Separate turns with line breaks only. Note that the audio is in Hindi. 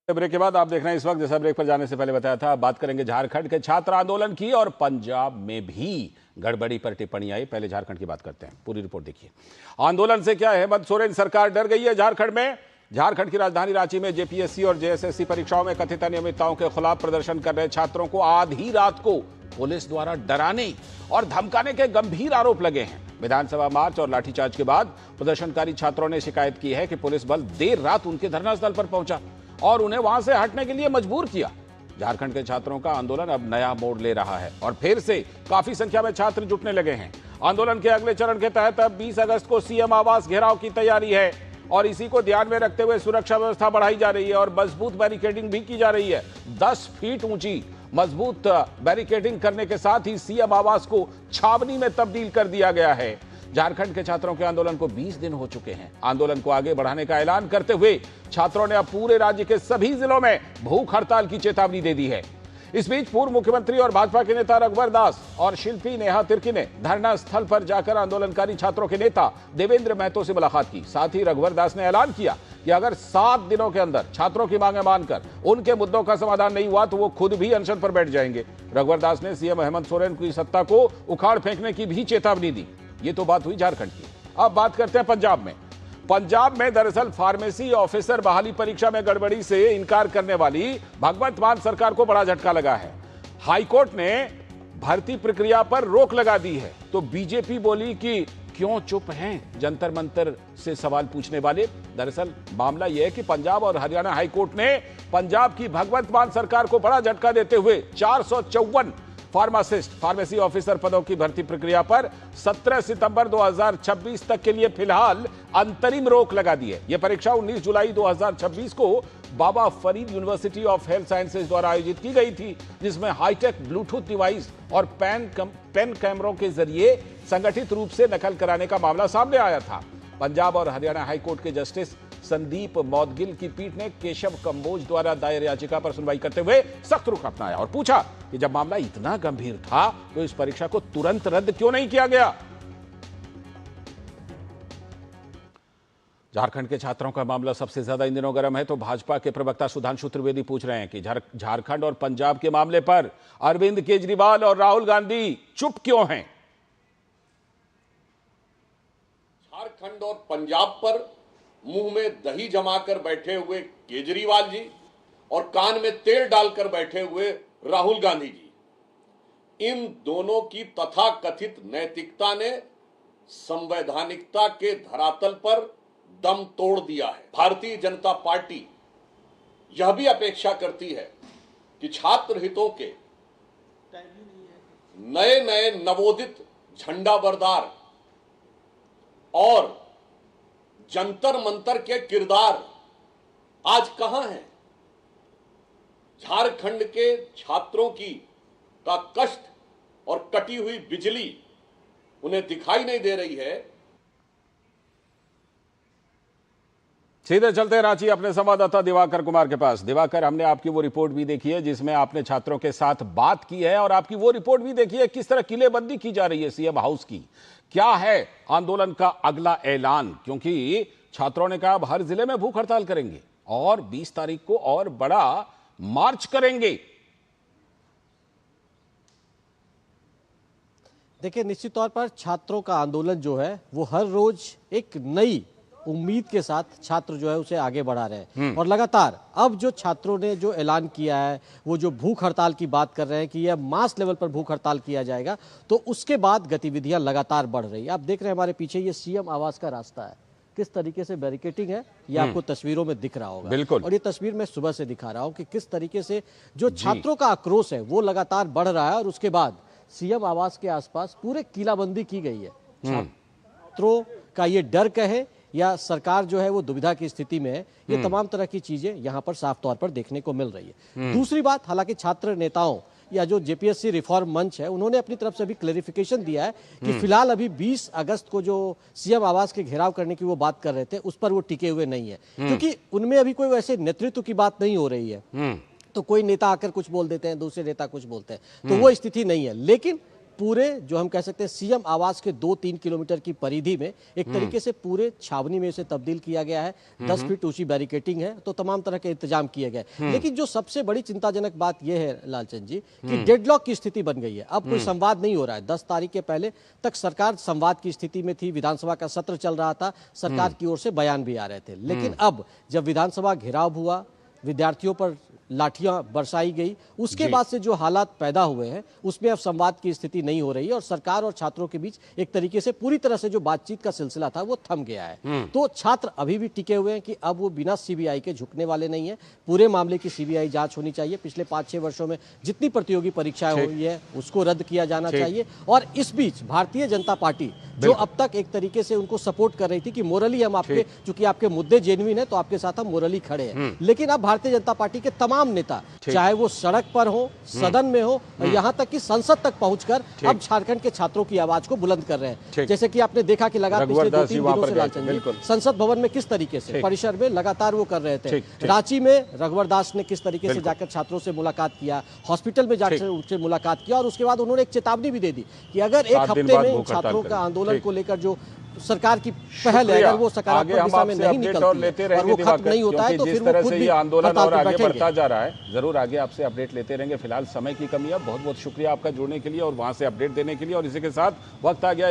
ब्रेक के बाद आप देख रहे हैं इस वक्त, जैसा ब्रेक पर जाने से पहले बताया था, बात करेंगे झारखंड के छात्र आंदोलन की और पंजाब में भी गड़बड़ी पर टिप्पणी आई। पहले झारखंड की बात करते हैं, पूरी रिपोर्ट देखिए। आंदोलन से क्या है, हेमंत सोरेन सरकार डर गई है झारखंड में। झारखंड की राजधानी रांची में जेपीएससी और जेएसएससी परीक्षाओं में कथित अनियमितताओं के खिलाफ प्रदर्शन कर रहे छात्रों को आधी रात को पुलिस द्वारा डराने और धमकाने के गंभीर आरोप लगे हैं। विधानसभा मार्च और लाठीचार्ज के बाद प्रदर्शनकारी छात्रों ने शिकायत की है कि पुलिस बल देर रात उनके धरना स्थल पर पहुंचा और उन्हें वहां से हटने के लिए मजबूर किया। झारखंड के छात्रों का आंदोलन अब नया मोड़ ले रहा है और फिर से काफी संख्या में छात्र जुटने लगे हैं। आंदोलन के अगले चरण के तहत अब 20 अगस्त को सीएम आवास घेराव की तैयारी है और इसी को ध्यान में रखते हुए सुरक्षा व्यवस्था बढ़ाई जा रही है और मजबूत बैरिकेडिंग भी की जा रही है। 10 फीट ऊंची मजबूत बैरिकेडिंग करने के साथ ही सीएम आवास को छावनी में तब्दील कर दिया गया है। झारखंड के छात्रों के आंदोलन को 20 दिन हो चुके हैं। आंदोलन को आगे बढ़ाने का ऐलान करते हुए छात्रों ने अब पूरे राज्य के सभी जिलों में भूख हड़ताल की चेतावनी दे दी है। इस बीच पूर्व मुख्यमंत्री और भाजपा के नेता रघुवर दास और शिल्पी नेहा तिर्की ने धरना स्थल पर जाकर आंदोलनकारी छात्रों के नेता देवेंद्र महतो से मुलाकात की। साथ ही रघुवर दास ने ऐलान किया कि अगर 7 दिनों के अंदर छात्रों की मांगे मानकर उनके मुद्दों का समाधान नहीं हुआ तो वो खुद भी अनशन पर बैठ जाएंगे। रघुवर दास ने सीएम हेमंत सोरेन की सत्ता को उखाड़ फेंकने की भी चेतावनी दी। ये तो बात हुई झारखंड की। अब बात करते हैं पंजाब में। पंजाब में दरअसल फार्मेसी ऑफिसर बहाली परीक्षा में गड़बड़ी से इनकार करने वाली भगवंत मान सरकार को बड़ा झटका लगा है। हाईकोर्ट ने भर्ती प्रक्रिया पर रोक लगा दी है तो बीजेपी बोली कि क्यों चुप हैं जंतर मंतर से सवाल पूछने वाले। दरअसल मामला यह है कि पंजाब और हरियाणा हाईकोर्ट ने पंजाब की भगवंत मान सरकार को बड़ा झटका देते हुए 454 फार्मेसी ऑफिसर पदों की भर्ती प्रक्रिया पर 17 सितंबर 2026 तक के लिए फिलहाल अंतरिम रोक लगा दी है। यह परीक्षा 19 जुलाई 2026 को Baba Farid University of Health Sciences द्वारा आयोजित की गई थी, जिसमें हाईटेक ब्लूटूथ डिवाइस और पेन कैमरों के जरिए संगठित रूप से नकल कराने का मामला सामने आया था। पंजाब और हरियाणा हाईकोर्ट के जस्टिस संदीप मौदगिल की पीठ ने केशव कंबोज द्वारा दायर याचिका पर सुनवाई करते हुए सख्त रुख अपनाया और पूछा कि जब मामला इतना गंभीर था तो इस परीक्षा को तुरंत रद्द क्यों नहीं किया गया। झारखंड के छात्रों का मामला सबसे ज्यादा इन दिनों गर्म है तो भाजपा के प्रवक्ता सुधांशु त्रिवेदी पूछ रहे हैं कि झारखंड और पंजाब के मामले पर अरविंद केजरीवाल और राहुल गांधी चुप क्यों हैं।
झारखंड और पंजाब पर मुंह में दही जमाकर बैठे हुए केजरीवाल जी और कान में तेल डालकर बैठे हुए राहुल गांधी जी, इन दोनों की तथाकथित नैतिकता ने संवैधानिकता के धरातल पर दम तोड़ दिया है। भारतीय जनता पार्टी यह भी अपेक्षा करती है कि छात्र हितों के नए नए नवोदित झंडा बरदार और जंतर मंतर के किरदार आज कहां हैं। झारखंड के छात्रों का कष्ट और कटी हुई बिजली उन्हें दिखाई नहीं दे रही है।
सीधे चलते हैं रांची अपने संवाददाता दिवाकर कुमार के पास। दिवाकर, हमने आपकी वो रिपोर्ट भी देखी है जिसमें आपने छात्रों के साथ बात की है और आपकी वो रिपोर्ट भी देखी है किस तरह किलेबंदी की जा रही है सीएम हाउस की। क्या है आंदोलन का अगला ऐलान, क्योंकि छात्रों ने कहा अब हर जिले में भूख हड़ताल करेंगे और 20 तारीख को और बड़ा मार्च करेंगे।
देखिए, निश्चित तौर पर छात्रों का आंदोलन जो है वो हर रोज एक नई उम्मीद के साथ छात्र जो है उसे आगे बढ़ा रहे हैं और लगातार अब जो छात्रों ने जो ऐलान किया है, वो जो भूख हड़ताल की बात कर रहे हैं कि यह मास लेवल पर भूख हड़ताल किया जाएगा, तो उसके बाद गतिविधियां लगातार बढ़ रही है। आप देख रहे हैं हमारे पीछे ये सीएम आवास का रास्ता है, किस तरीके से बैरिकेटिंग है ये आपको तस्वीरों में दिख रहा होगा।
बिल्कुल।
और ये तस्वीर मैं सुबह से दिखा रहा हूँ कि किस तरीके से जो छात्रों का आक्रोश है वो लगातार बढ़ रहा है और उसके बाद सीएम आवास के आसपास पूरे किलाबंदी की गई है। छात्रों का ये डर कहे या सरकार जो है वो दुविधा की स्थिति में है, ये तमाम तरह की चीजें यहाँ पर साफ तौर पर देखने को मिल रही है। दूसरी बात, हालांकि छात्र नेताओं या जो जेपीएससी रिफॉर्म मंच है उन्होंने अपनी तरफ से भी क्लेरिफिकेशन दिया है कि फिलहाल अभी 20 अगस्त को जो सीएम आवास के घेराव करने की वो बात कर रहे थे उस पर वो टिके हुए नहीं है, क्योंकि उनमें अभी कोई वैसे नेतृत्व की बात नहीं हो रही है। तो कोई नेता आकर कुछ बोल देते हैं, दूसरे नेता कुछ बोलते हैं, तो वो स्थिति नहीं है। लेकिन पूरे जो हम कह सकते हैं सीएम आवास के 2-3 किलोमीटर की परिधि में एक तरीके से पूरे छावनी में इसे तब्दील किया गया है। 10 फीट ऊंची बैरिकेटिंग है, तो तमाम तरह के इंतजाम किए गए। लेकिन जो सबसे बड़ी चिंताजनक बात यह है लालचंद जी कि डेडलॉक की स्थिति बन गई है। अब कोई संवाद नहीं हो रहा है। 10 तारीख के पहले तक सरकार संवाद की स्थिति में थी, विधानसभा का सत्र चल रहा था, सरकार की ओर से बयान भी आ रहे थे। लेकिन अब जब विधानसभा घेराव हुआ, विद्यार्थियों पर लाठियां बरसाई गई, उसके बाद से जो हालात पैदा हुए हैं उसमें अब संवाद की स्थिति नहीं हो रही है और सरकार और छात्रों के बीच एक तरीके से पूरी तरह से जो बातचीत का सिलसिला था वो थम गया है। तो छात्र अभी भी टिके हुए हैं कि अब वो बिना सीबीआई के झुकने वाले नहीं है। पूरे मामले की सीबीआई जांच होनी चाहिए। पिछले 5-6 वर्षों में जितनी प्रतियोगी परीक्षाएं हुई है उसको रद्द किया जाना चाहिए। और इस बीच भारतीय जनता पार्टी जो अब तक एक तरीके से उनको सपोर्ट कर रही थी कि मोरली हम आपके, चूंकि आपके मुद्दे जेन्युइन है तो आपके साथ हम मोरली खड़े हैं, लेकिन अब भारतीय जनता पार्टी के तमाम नेता चाहे वो सड़क पर हो, सदन में हो, यहां तक कि संसद तक पहुंचकर अब झारखंड के छात्रों की आवाज को बुलंद कर रहे हैं। जैसे कि आपने देखा कि लगातार पिछले 2-3 दिनों से लालचंद जी संसद भवन में किस तरीके से परिसर में लगातार वो कर रहे थे। रांची में रघुवर दास ने किस तरीके से जाकर छात्रों से मुलाकात किया, हॉस्पिटल में जाकर उनसे मुलाकात किया और उसके बाद उन्होंने एक चेतावनी भी दे दी कि अगर एक हफ्ते में छात्रों का आंदोलन को लेकर जो सरकार की पहल है, अगर वो सकारात्मक दिशा में नहीं निकलती है और वो खत्म नहीं होता है, तो फिर वो खुद भी
आंदोलन और आगे बढ़ता जा रहा है। जरूर आगे आपसे अपडेट लेते रहेंगे। फिलहाल समय की कमी है। बहुत बहुत शुक्रिया आपका जुड़ने के लिए और वहां से अपडेट देने के लिए। और इसी के साथ वक्त आ गया